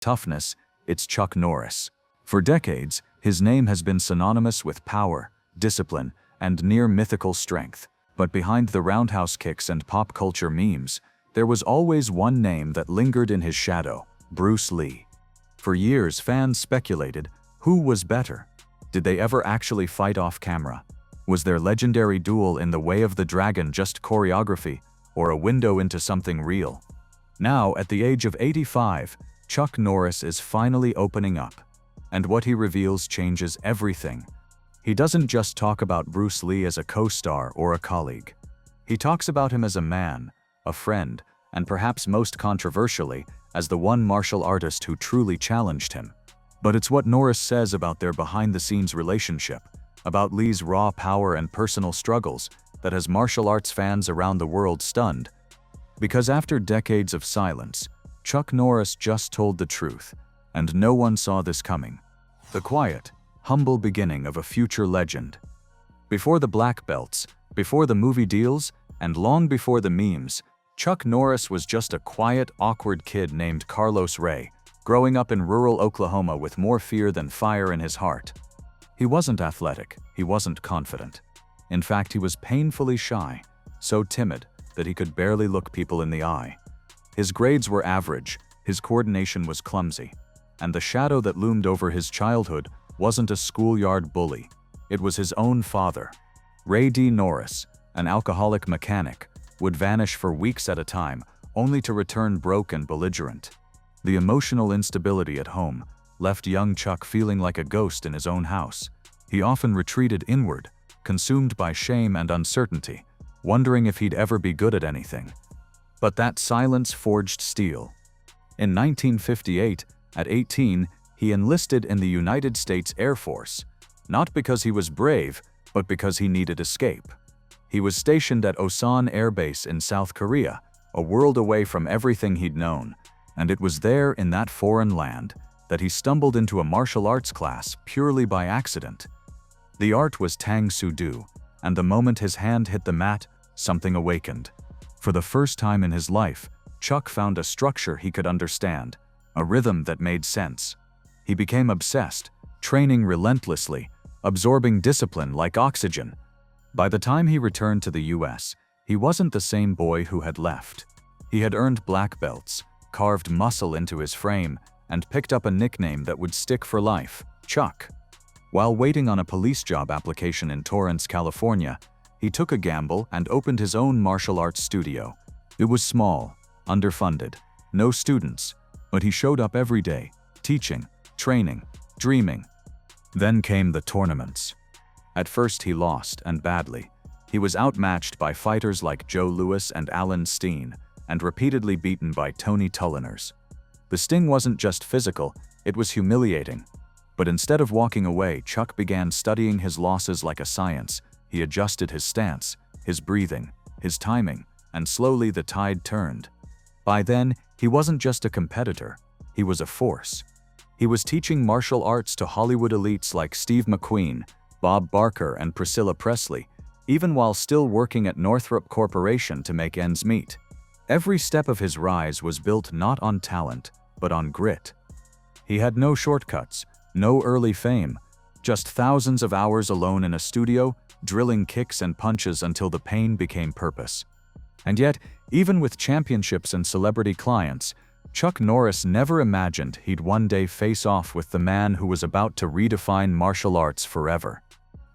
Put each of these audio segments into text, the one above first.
toughness, it's Chuck Norris. For decades, his name has been synonymous with power, discipline, and near-mythical strength. But behind the roundhouse kicks and pop culture memes, there was always one name that lingered in his shadow: Bruce Lee. For years, fans speculated, who was better? Did they ever actually fight off camera? Was their legendary duel in the Way of the Dragon just choreography, or a window into something real? Now, at the age of 85, Chuck Norris is finally opening up. And what he reveals changes everything. He doesn't just talk about Bruce Lee as a co-star or a colleague. He talks about him as a man, a friend, and perhaps most controversially, as the one martial artist who truly challenged him. But it's what Norris says about their behind-the-scenes relationship, about Lee's raw power and personal struggles, that has martial arts fans around the world stunned. Because after decades of silence, Chuck Norris just told the truth, and no one saw this coming. The quiet, humble beginning of a future legend. Before the black belts, before the movie deals, and long before the memes, Chuck Norris was just a quiet, awkward kid named Carlos Ray, growing up in rural Oklahoma with more fear than fire in his heart. He wasn't athletic, he wasn't confident. In fact, he was painfully shy, so timid that he could barely look people in the eye. His grades were average, his coordination was clumsy, and the shadow that loomed over his childhood wasn't a schoolyard bully. It was his own father. Ray D. Norris, an alcoholic mechanic, would vanish for weeks at a time, only to return broke and belligerent. The emotional instability at home left young Chuck feeling like a ghost in his own house. He often retreated inward, consumed by shame and uncertainty, wondering if he'd ever be good at anything. But that silence forged steel. In 1958, at 18, he enlisted in the United States Air Force, not because he was brave, but because he needed escape. He was stationed at Osan Air Base in South Korea, a world away from everything he'd known, and it was there in that foreign land that he stumbled into a martial arts class purely by accident. The art was Tang Soo Do, and the moment his hand hit the mat, something awakened. For the first time in his life, Chuck found a structure he could understand, a rhythm that made sense. He became obsessed, training relentlessly, absorbing discipline like oxygen. By the time he returned to the US, he wasn't the same boy who had left. He had earned black belts, carved muscle into his frame, and picked up a nickname that would stick for life: Chuck. While waiting on a police job application in Torrance, California, he took a gamble and opened his own martial arts studio. It was small, underfunded, no students, but he showed up every day, teaching, training, dreaming. Then came the tournaments. At first he lost, and badly. He was outmatched by fighters like Joe Louis and Alan Steen, and repeatedly beaten by Tony Tulliners. The sting wasn't just physical, it was humiliating. But instead of walking away, Chuck began studying his losses like a science. He adjusted his stance, his breathing, his timing, and slowly the tide turned. By then, he wasn't just a competitor, he was a force. He was teaching martial arts to Hollywood elites like Steve McQueen, Bob Barker, and Priscilla Presley, even while still working at Northrop Corporation to make ends meet. Every step of his rise was built not on talent, but on grit. He had no shortcuts, no early fame, just thousands of hours alone in a studio, drilling kicks and punches until the pain became purpose. And yet, even with championships and celebrity clients, Chuck Norris never imagined he'd one day face off with the man who was about to redefine martial arts forever.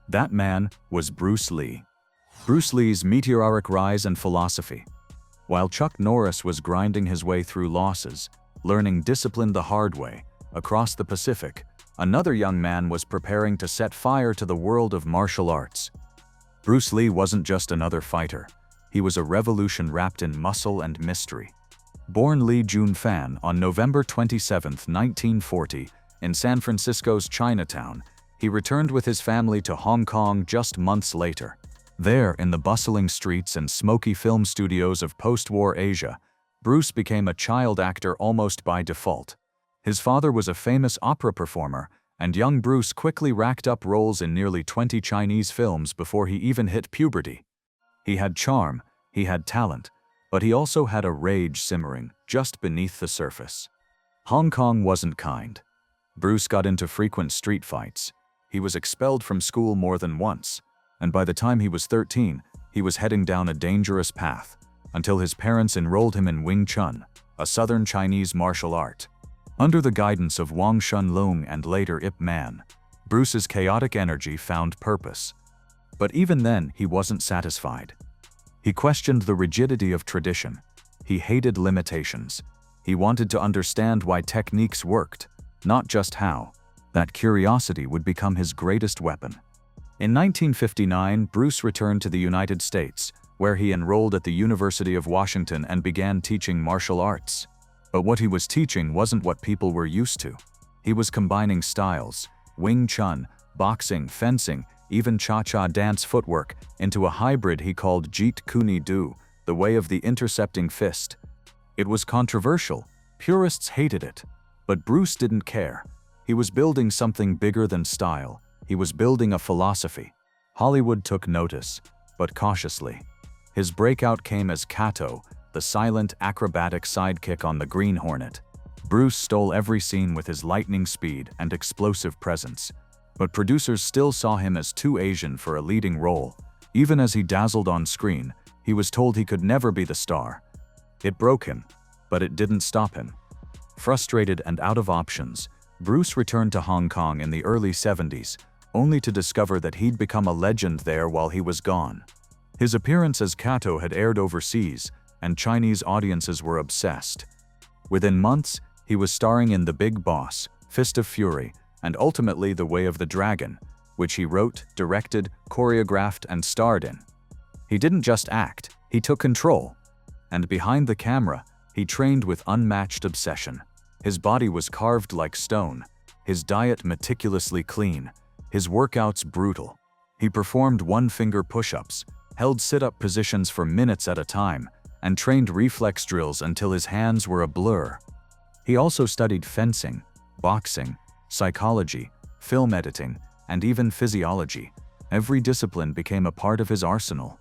That man was Bruce Lee. Bruce Lee's meteoric rise and philosophy. While Chuck Norris was grinding his way through losses, learning discipline the hard way, across the Pacific, another young man was preparing to set fire to the world of martial arts. Bruce Lee wasn't just another fighter. He was a revolution wrapped in muscle and mystery. Born Lee Jun-fan on November 27, 1940, in San Francisco's Chinatown, he returned with his family to Hong Kong just months later. There, in the bustling streets and smoky film studios of post-war Asia, Bruce became a child actor almost by default. His father was a famous opera performer, and young Bruce quickly racked up roles in nearly 20 Chinese films before he even hit puberty. He had charm, he had talent, but he also had a rage simmering just beneath the surface. Hong Kong wasn't kind. Bruce got into frequent street fights. He was expelled from school more than once, and by the time he was 13, he was heading down a dangerous path, until his parents enrolled him in Wing Chun, a southern Chinese martial art. Under the guidance of Wang Shunlong and later Ip Man, Bruce's chaotic energy found purpose. But even then, he wasn't satisfied. He questioned the rigidity of tradition. He hated limitations. He wanted to understand why techniques worked, not just how. That curiosity would become his greatest weapon. In 1959, Bruce returned to the United States, where he enrolled at the University of Washington and began teaching martial arts. But what he was teaching wasn't what people were used to. He was combining styles, Wing Chun, boxing, fencing, even cha-cha dance footwork, into a hybrid he called Jeet Kune Do, the way of the intercepting fist. It was controversial. Purists hated it. But Bruce didn't care. He was building something bigger than style. He was building a philosophy. Hollywood took notice, but cautiously. His breakout came as Kato, the silent, acrobatic sidekick on the Green Hornet. Bruce stole every scene with his lightning speed and explosive presence. But producers still saw him as too Asian for a leading role. Even as he dazzled on screen, he was told he could never be the star. It broke him, but it didn't stop him. Frustrated and out of options, Bruce returned to Hong Kong in the early 70s, only to discover that he'd become a legend there while he was gone. His appearance as Kato had aired overseas, and Chinese audiences were obsessed. Within months, he was starring in The Big Boss, Fist of Fury, and ultimately The Way of the Dragon, which he wrote, directed, choreographed, and starred in. He didn't just act, he took control. And behind the camera, he trained with unmatched obsession. His body was carved like stone, his diet meticulously clean, his workouts brutal. He performed one-finger push-ups, held sit-up positions for minutes at a time, and trained reflex drills until his hands were a blur. He also studied fencing, boxing, psychology, film editing, and even physiology. Every discipline became a part of his arsenal.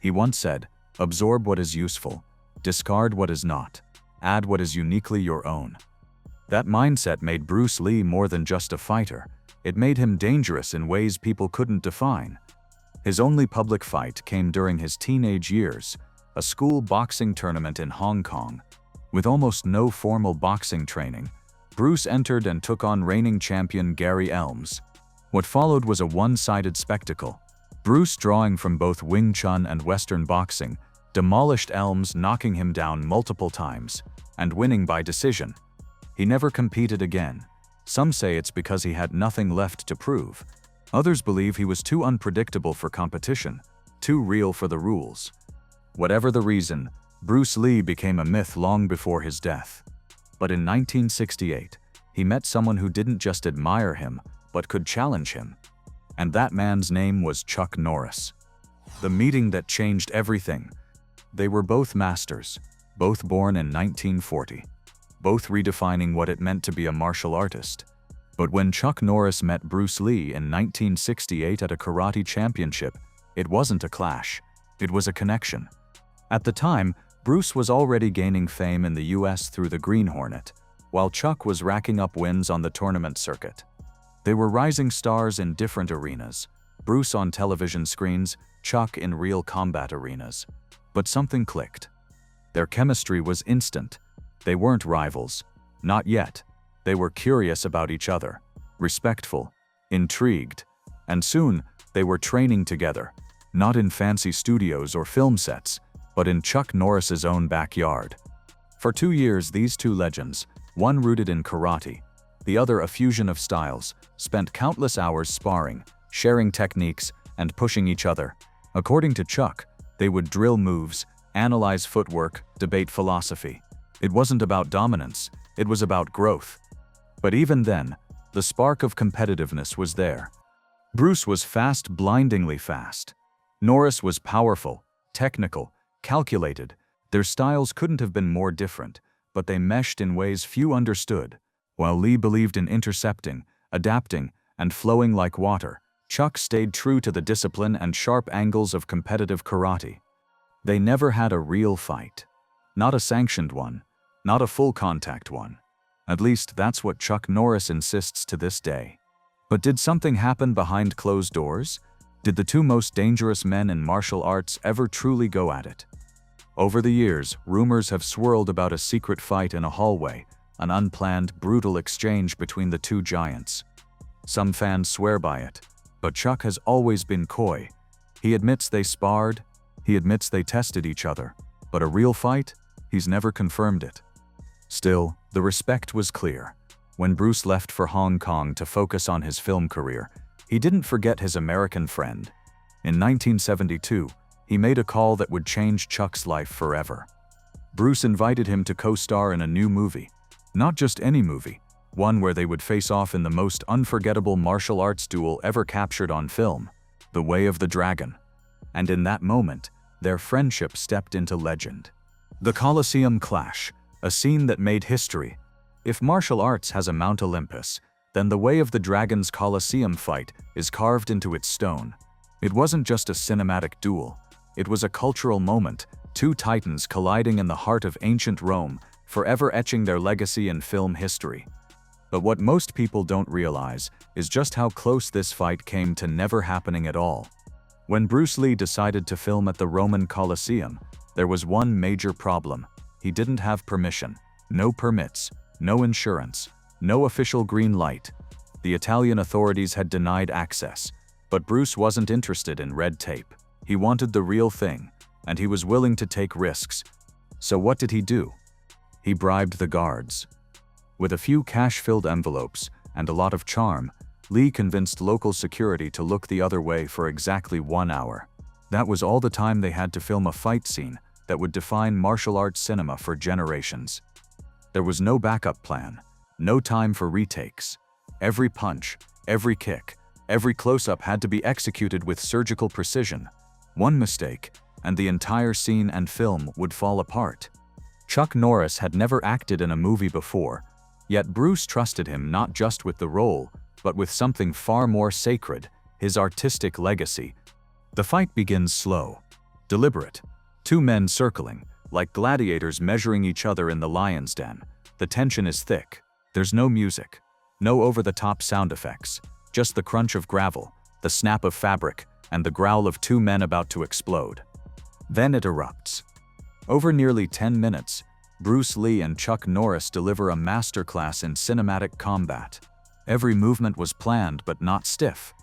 He once said, "Absorb what is useful, discard what is not, add what is uniquely your own." That mindset made Bruce Lee more than just a fighter. It made him dangerous in ways people couldn't define. His only public fight came during his teenage years, a school boxing tournament in Hong Kong. With almost no formal boxing training, Bruce entered and took on reigning champion Gary Elms. What followed was a one-sided spectacle. Bruce, drawing from both Wing Chun and Western boxing, demolished Elms, knocking him down multiple times, and winning by decision. He never competed again. Some say it's because he had nothing left to prove. Others believe he was too unpredictable for competition, too real for the rules. Whatever the reason, Bruce Lee became a myth long before his death. But in 1968, he met someone who didn't just admire him, but could challenge him. And that man's name was Chuck Norris. The meeting that changed everything. They were both masters, both born in 1940, both redefining what it meant to be a martial artist. But when Chuck Norris met Bruce Lee in 1968 at a karate championship, it wasn't a clash, it was a connection. At the time, Bruce was already gaining fame in the US through the Green Hornet, while Chuck was racking up wins on the tournament circuit. They were rising stars in different arenas, Bruce on television screens, Chuck in real combat arenas. But something clicked. Their chemistry was instant. They weren't rivals. Not yet. They were curious about each other, respectful, intrigued, and soon they were training together, not in fancy studios or film sets, but in Chuck Norris's own backyard. For 2 years, these two legends, one rooted in karate, the other a fusion of styles, spent countless hours sparring, sharing techniques, and pushing each other. According to Chuck, they would drill moves, analyze footwork, debate philosophy. It wasn't about dominance, it was about growth. But even then, the spark of competitiveness was there. Bruce was fast, blindingly fast. Norris was powerful, technical, calculated. Their styles couldn't have been more different, but they meshed in ways few understood. While Lee believed in intercepting, adapting, and flowing like water, Chuck stayed true to the discipline and sharp angles of competitive karate. They never had a real fight. Not a sanctioned one, not a full-contact one. At least that's what Chuck Norris insists to this day. But did something happen behind closed doors? Did the two most dangerous men in martial arts ever truly go at it? Over the years, rumors have swirled about a secret fight in a hallway, an unplanned, brutal exchange between the two giants. Some fans swear by it, but Chuck has always been coy. He admits they sparred, he admits they tested each other, but a real fight? He's never confirmed it. Still, the respect was clear. When Bruce left for Hong Kong to focus on his film career, he didn't forget his American friend. In 1972, he made a call that would change Chuck's life forever. Bruce invited him to co-star in a new movie. Not just any movie, one where they would face off in the most unforgettable martial arts duel ever captured on film, The Way of the Dragon. And in that moment, their friendship stepped into legend. The Coliseum clash, a scene that made history. If martial arts has a Mount Olympus, then the Way of the Dragon's Coliseum fight is carved into its stone. It wasn't just a cinematic duel. It was a cultural moment, two titans colliding in the heart of ancient Rome, forever etching their legacy in film history. But what most people don't realize is just how close this fight came to never happening at all. When Bruce Lee decided to film at the Roman Colosseum, there was one major problem. He didn't have permission. No permits, no insurance, no official green light. The Italian authorities had denied access, but Bruce wasn't interested in red tape. He wanted the real thing, and he was willing to take risks. So what did he do? He bribed the guards. With a few cash-filled envelopes and a lot of charm, Lee convinced local security to look the other way for exactly 1 hour. That was all the time they had to film a fight scene that would define martial arts cinema for generations. There was no backup plan, no time for retakes. Every punch, every kick, every close-up had to be executed with surgical precision. One mistake, and the entire scene and film would fall apart. Chuck Norris had never acted in a movie before, yet Bruce trusted him not just with the role, but with something far more sacred, his artistic legacy. The fight begins slow, deliberate. Two men circling, like gladiators measuring each other in the lion's den. The tension is thick. There's no music, no over-the-top sound effects, just the crunch of gravel, the snap of fabric, and the growl of two men about to explode. Then it erupts. Over nearly 10 minutes, Bruce Lee and Chuck Norris deliver a masterclass in cinematic combat. Every movement was planned but not stiff.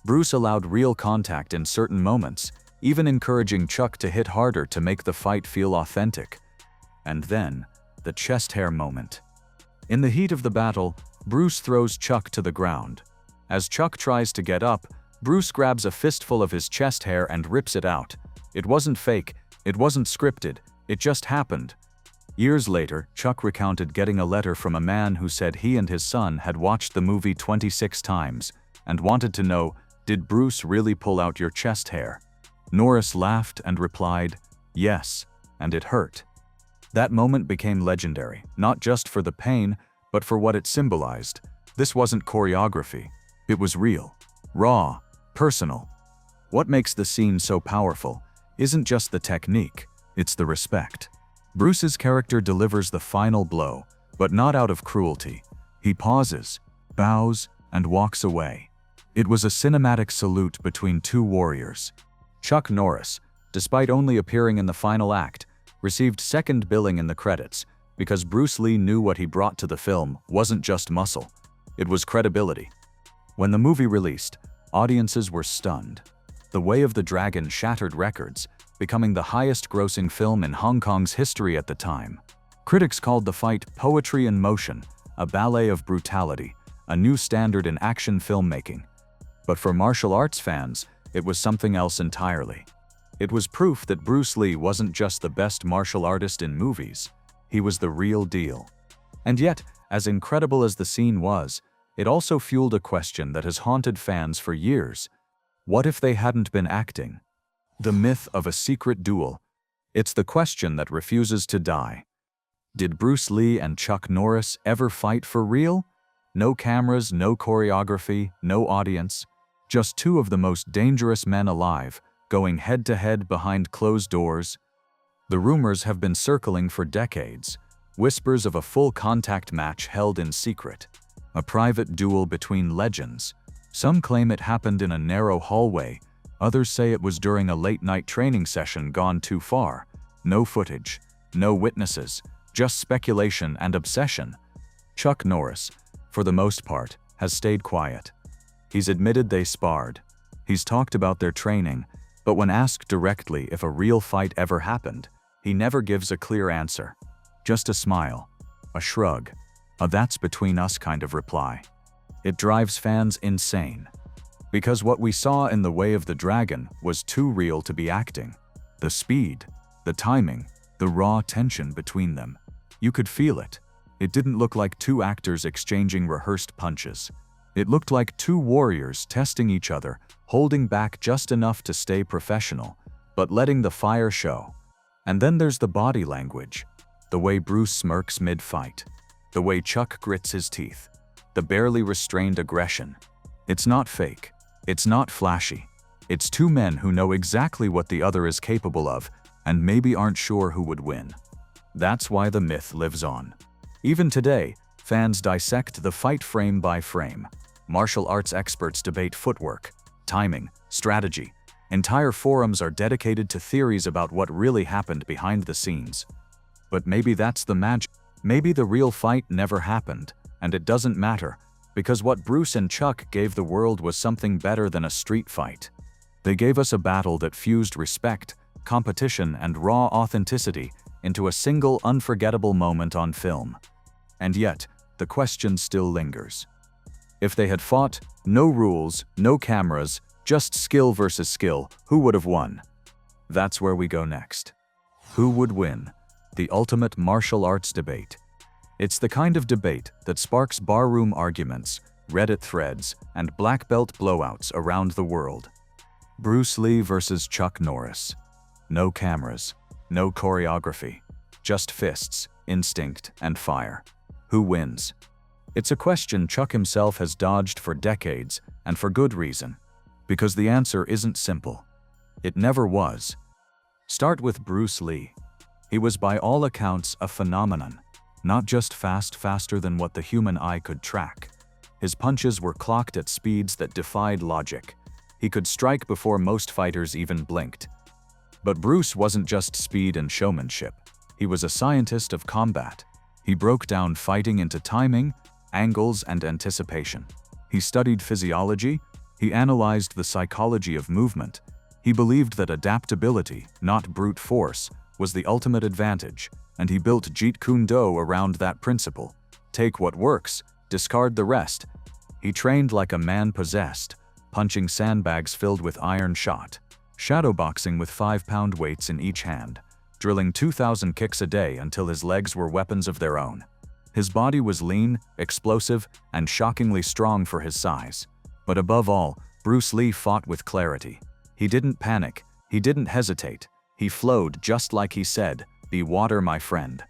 Bruce allowed real contact in certain moments, even encouraging Chuck to hit harder to make the fight feel authentic. And then, the chest hair moment. In the heat of the battle, Bruce throws Chuck to the ground. As Chuck tries to get up, Bruce grabs a fistful of his chest hair and rips it out. It wasn't fake, it wasn't scripted, it just happened. Years later, Chuck recounted getting a letter from a man who said he and his son had watched the movie 26 times and wanted to know, did Bruce really pull out your chest hair? Norris laughed and replied, yes, and it hurt. That moment became legendary, not just for the pain, but for what it symbolized. This wasn't choreography. It was real, raw, personal. What makes the scene so powerful isn't just the technique, it's the respect. Bruce's character delivers the final blow, but not out of cruelty. He pauses, bows, and walks away. It was a cinematic salute between two warriors. Chuck Norris, despite only appearing in the final act, received second billing in the credits because Bruce Lee knew what he brought to the film wasn't just muscle, it was credibility. When the movie released, audiences were stunned. The Way of the Dragon shattered records, becoming the highest-grossing film in Hong Kong's history at the time. Critics called the fight poetry in motion, a ballet of brutality, a new standard in action filmmaking. But for martial arts fans, it was something else entirely. It was proof that Bruce Lee wasn't just the best martial artist in movies, he was the real deal. And yet, as incredible as the scene was, it also fueled a question that has haunted fans for years. What if they hadn't been acting? The myth of a secret duel. It's the question that refuses to die. Did Bruce Lee and Chuck Norris ever fight for real? No cameras, no choreography, no audience. Just two of the most dangerous men alive, going head-to-head behind closed doors. The rumors have been circling for decades, whispers of a full-contact match held in secret, a private duel between legends. Some claim it happened in a narrow hallway, others say it was during a late-night training session gone too far. No footage, no witnesses, just speculation and obsession. Chuck Norris, for the most part, has stayed quiet. He's admitted they sparred. He's talked about their training, but when asked directly if a real fight ever happened, he never gives a clear answer. Just a smile, a shrug, a "that's between us" kind of reply. It drives fans insane. Because what we saw in The Way of the Dragon was too real to be acting. The speed, the timing, the raw tension between them. You could feel it. It didn't look like two actors exchanging rehearsed punches. It looked like two warriors testing each other, holding back just enough to stay professional, but letting the fire show. And then there's the body language. The way Bruce smirks mid-fight. The way Chuck grits his teeth. The barely restrained aggression. It's not fake. It's not flashy. It's two men who know exactly what the other is capable of, and maybe aren't sure who would win. That's why the myth lives on. Even today, fans dissect the fight frame by frame. Martial arts experts debate footwork, timing, strategy. Entire forums are dedicated to theories about what really happened behind the scenes. But maybe that's the magic. Maybe the real fight never happened, and it doesn't matter, because what Bruce and Chuck gave the world was something better than a street fight. They gave us a battle that fused respect, competition, and raw authenticity into a single unforgettable moment on film. And yet, the question still lingers. If they had fought, no rules, no cameras, just skill versus skill, who would have won? That's where we go next. Who would win? The ultimate martial arts debate. It's the kind of debate that sparks barroom arguments, Reddit threads, and black belt blowouts around the world. Bruce Lee versus Chuck Norris. No cameras, no choreography, just fists, instinct, and fire. Who wins? It's a question Chuck himself has dodged for decades, and for good reason. Because the answer isn't simple. It never was. Start with Bruce Lee. He was by all accounts a phenomenon. Not just faster than what the human eye could track. His punches were clocked at speeds that defied logic. He could strike before most fighters even blinked. But Bruce wasn't just speed and showmanship. He was a scientist of combat. He broke down fighting into timing, angles, and anticipation. He studied physiology. He analyzed the psychology of movement. He believed that adaptability, not brute force, was the ultimate advantage, and he built Jeet Kune Do around that principle. Take what works, discard the rest. He trained like a man possessed, punching sandbags filled with iron shot, shadowboxing with 5-pound weights in each hand, drilling 2,000 kicks a day until his legs were weapons of their own. His body was lean, explosive, and shockingly strong for his size. But above all, Bruce Lee fought with clarity. He didn't panic, he didn't hesitate. He flowed just like he said, "Be water, my friend."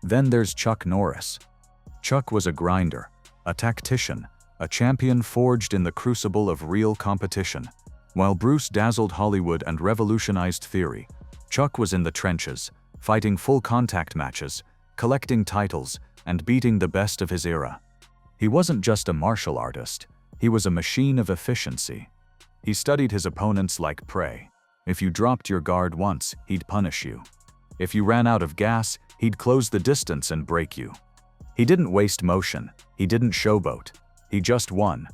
Then there's Chuck Norris. Chuck was a grinder, a tactician, a champion forged in the crucible of real competition. While Bruce dazzled Hollywood and revolutionized theory, Chuck was in the trenches, fighting full-contact matches, collecting titles, and beating the best of his era. He wasn't just a martial artist, he was a machine of efficiency. He studied his opponents like prey. If you dropped your guard once, he'd punish you. If you ran out of gas, he'd close the distance and break you. He didn't waste motion, he didn't showboat, he just won.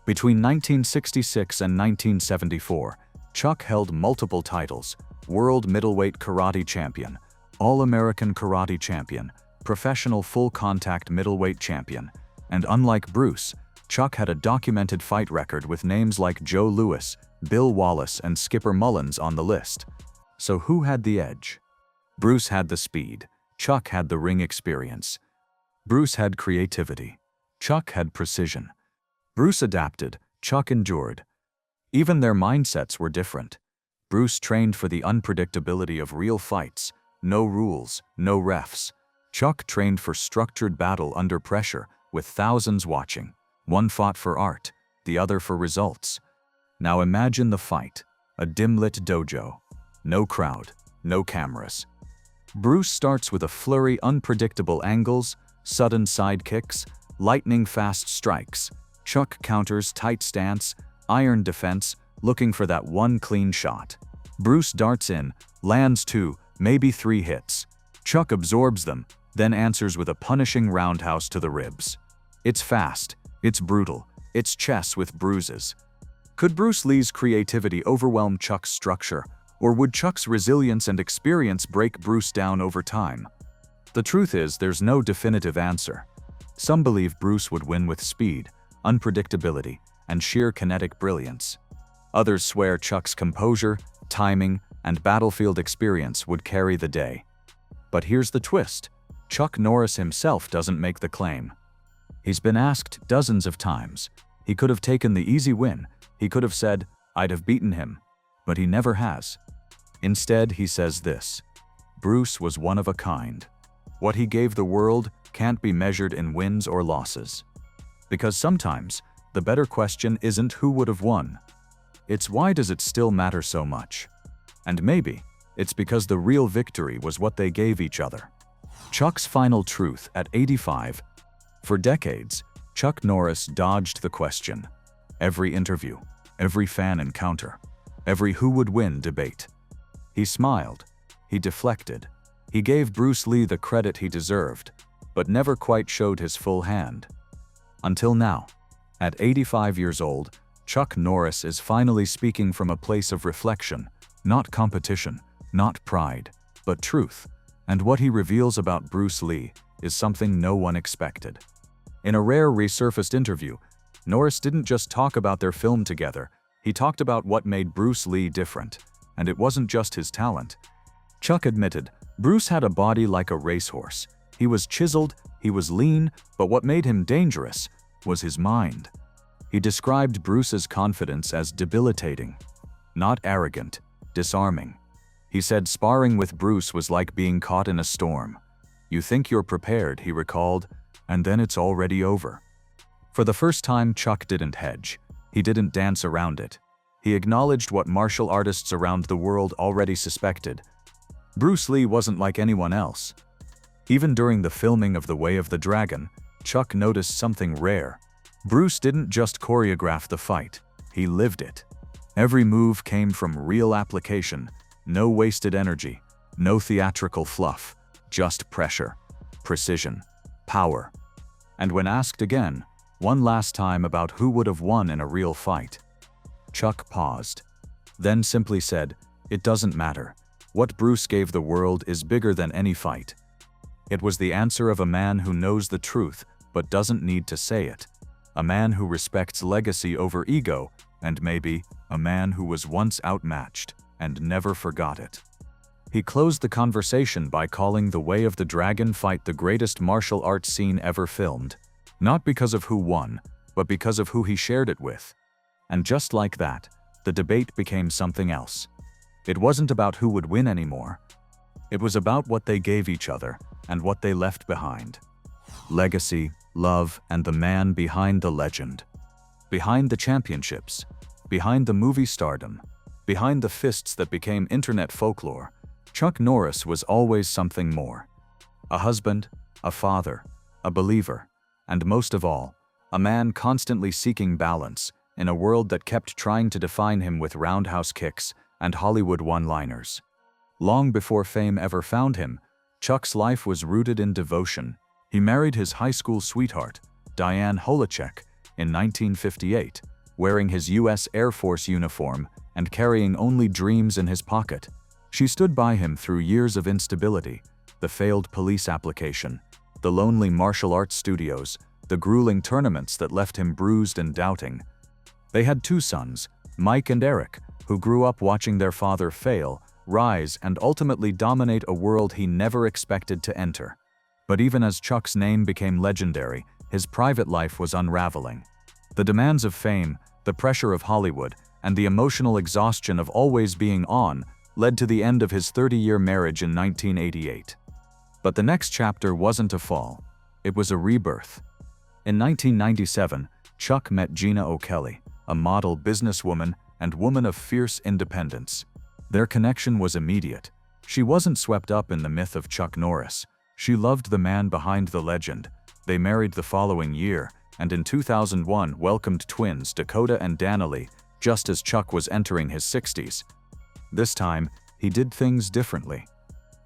Between 1966 and 1974, Chuck held multiple titles: World Middleweight Karate Champion, All-American Karate Champion, Professional Full-Contact Middleweight Champion, and unlike Bruce, Chuck had a documented fight record with names like Joe Louis, Bill Wallace, and Skipper Mullins on the list. So who had the edge? Bruce had the speed, Chuck had the ring experience. Bruce had creativity, Chuck had precision. Bruce adapted, Chuck endured. Even their mindsets were different. Bruce trained for the unpredictability of real fights, no rules, no refs. Chuck trained for structured battle under pressure, with thousands watching. One fought for art, the other for results. Now imagine the fight, a dim-lit dojo. No crowd, no cameras. Bruce starts with a flurry, unpredictable angles, sudden side kicks, lightning-fast strikes. Chuck counters, tight stance, iron defense, looking for that one clean shot. Bruce darts in, lands 2, maybe 3 hits. Chuck absorbs them, then answers with a punishing roundhouse to the ribs. It's fast, it's brutal, it's chess with bruises. Could Bruce Lee's creativity overwhelm Chuck's structure, or would Chuck's resilience and experience break Bruce down over time? The truth is, there's no definitive answer. Some believe Bruce would win with speed, unpredictability, and sheer kinetic brilliance. Others swear Chuck's composure, timing, and battlefield experience would carry the day. But here's the twist: Chuck Norris himself doesn't make the claim. He's been asked dozens of times. He could have taken the easy win. He could have said, "I'd have beaten him," but he never has. Instead, he says this: Bruce was one of a kind. What he gave the world can't be measured in wins or losses. Because sometimes, the better question isn't who would have won. It's why does it still matter so much? And maybe, it's because the real victory was what they gave each other. Chuck's final truth at 85. For decades, Chuck Norris dodged the question. Every interview, every fan encounter, every who would win debate. He smiled, he deflected, he gave Bruce Lee the credit he deserved, but never quite showed his full hand. Until now, at 85 years old, Chuck Norris is finally speaking from a place of reflection, not competition, not pride, but truth. And what he reveals about Bruce Lee is something no one expected. In a rare resurfaced interview, Norris didn't just talk about their film together, he talked about what made Bruce Lee different. And it wasn't just his talent. Chuck admitted, Bruce had a body like a racehorse. He was chiseled, he was lean, but what made him dangerous was his mind. He described Bruce's confidence as debilitating, not arrogant, disarming. He said sparring with Bruce was like being caught in a storm. You think you're prepared, he recalled, and then it's already over. For the first time, Chuck didn't hedge. He didn't dance around it. He acknowledged what martial artists around the world already suspected. Bruce Lee wasn't like anyone else. Even during the filming of The Way of the Dragon, Chuck noticed something rare. Bruce didn't just choreograph the fight, he lived it. Every move came from real application, no wasted energy, no theatrical fluff, just pressure, precision, power. And when asked again, one last time about who would have won in a real fight, Chuck paused, then simply said, "It doesn't matter. What Bruce gave the world is bigger than any fight." It was the answer of a man who knows the truth but doesn't need to say it. A man who respects legacy over ego, and maybe a man who was once outmatched and never forgot it. He closed the conversation by calling The Way of the Dragon fight the greatest martial arts scene ever filmed, not because of who won, but because of who he shared it with. And just like that, the debate became something else. It wasn't about who would win anymore. It was about what they gave each other and what they left behind. Legacy, love, and the man behind the legend. Behind the championships, behind the movie stardom, behind the fists that became internet folklore, Chuck Norris was always something more. A husband, a father, a believer, and most of all, a man constantly seeking balance in a world that kept trying to define him with roundhouse kicks and Hollywood one-liners. Long before fame ever found him, Chuck's life was rooted in devotion. He married his high school sweetheart, Diane Holacek, in 1958, wearing his U.S. Air Force uniform and carrying only dreams in his pocket. She stood by him through years of instability, the failed police application, the lonely martial arts studios, the grueling tournaments that left him bruised and doubting. They had 2 sons, Mike and Eric, who grew up watching their father fail, rise, and ultimately dominate a world he never expected to enter. But even as Chuck's name became legendary, his private life was unraveling. The demands of fame, the pressure of Hollywood, and the emotional exhaustion of always being on led to the end of his 30-year marriage in 1988. But the next chapter wasn't a fall. It was a rebirth. In 1997, Chuck met Gina O'Kelly, a model, businesswoman, and woman of fierce independence. Their connection was immediate. She wasn't swept up in the myth of Chuck Norris. She loved the man behind the legend. They married the following year, and in 2001 welcomed twins Dakota and Danilee, just as Chuck was entering his 60s. This time, he did things differently.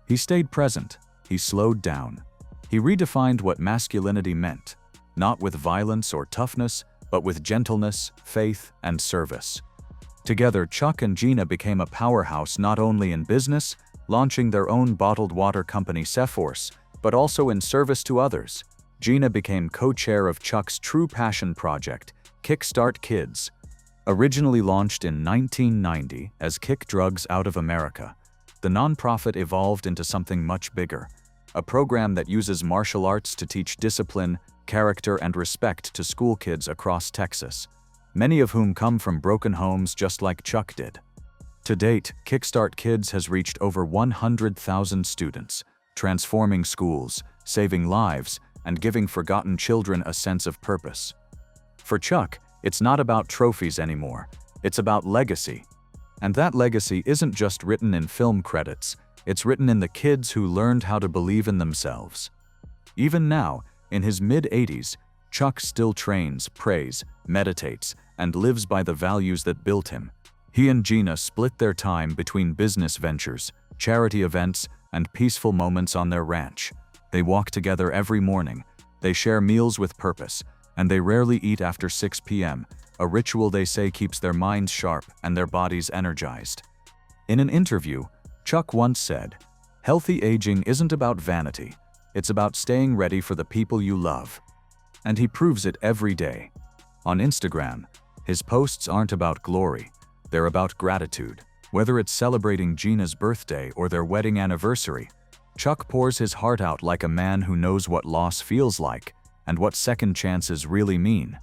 He stayed present. He slowed down. He redefined what masculinity meant, not with violence or toughness, but with gentleness, faith, and service. Together, Chuck and Gina became a powerhouse not only in business, launching their own bottled water company Cephorce, but also in service to others. Gina became co-chair of Chuck's true passion project, Kickstart Kids. Originally launched in 1990 as Kick Drugs Out of America, the nonprofit evolved into something much bigger, a program that uses martial arts to teach discipline, character, and respect to school kids across Texas, many of whom come from broken homes just like Chuck did. To date, Kickstart Kids has reached over 100,000 students, transforming schools, saving lives, and giving forgotten children a sense of purpose. For Chuck, it's not about trophies anymore, it's about legacy. And that legacy isn't just written in film credits, it's written in the kids who learned how to believe in themselves. Even now, in his mid-80s, Chuck still trains, prays, meditates, and lives by the values that built him. He and Gina split their time between business ventures, charity events, and peaceful moments on their ranch. They walk together every morning, they share meals with purpose, and they rarely eat after 6 p.m., a ritual they say keeps their minds sharp and their bodies energized. In an interview, Chuck once said, "Healthy aging isn't about vanity, it's about staying ready for the people you love." And he proves it every day. On Instagram, his posts aren't about glory, they're about gratitude. Whether it's celebrating Gina's birthday or their wedding anniversary, Chuck pours his heart out like a man who knows what loss feels like and what second chances really mean.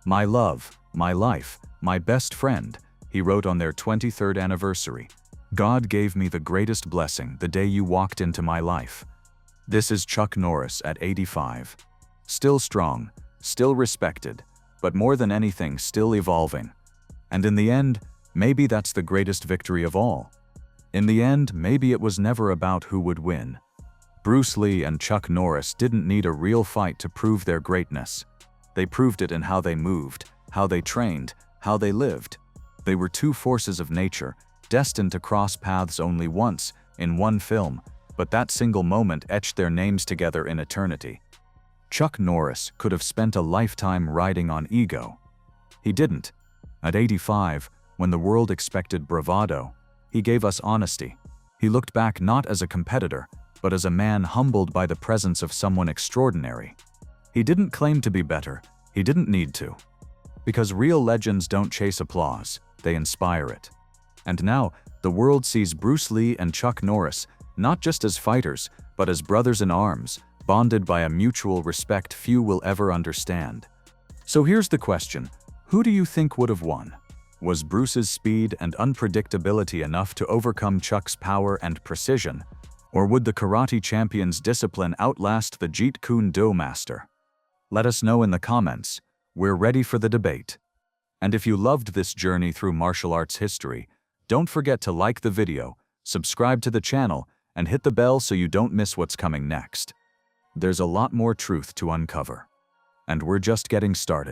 "My love, my life, my best friend," he wrote on their 23rd anniversary. "God gave me the greatest blessing the day you walked into my life." This is Chuck Norris at 85. Still strong, still respected, but more than anything, still evolving. And in the end, maybe that's the greatest victory of all. In the end, maybe it was never about who would win. Bruce Lee and Chuck Norris didn't need a real fight to prove their greatness. They proved it in how they moved, how they trained, how they lived. They were two forces of nature, destined to cross paths only once, in one film, but that single moment etched their names together in eternity. Chuck Norris could have spent a lifetime riding on ego. He didn't. At 85, when the world expected bravado, he gave us honesty. He looked back not as a competitor, but as a man humbled by the presence of someone extraordinary. He didn't claim to be better, he didn't need to. Because real legends don't chase applause, they inspire it. And now, the world sees Bruce Lee and Chuck Norris not just as fighters, but as brothers in arms, bonded by a mutual respect few will ever understand. So here's the question, who do you think would have won? Was Bruce's speed and unpredictability enough to overcome Chuck's power and precision? Or would the karate champion's discipline outlast the Jeet Kune Do master? Let us know in the comments. We're ready for the debate. And if you loved this journey through martial arts history, don't forget to like the video, subscribe to the channel, and hit the bell so you don't miss what's coming next. There's a lot more truth to uncover. And we're just getting started.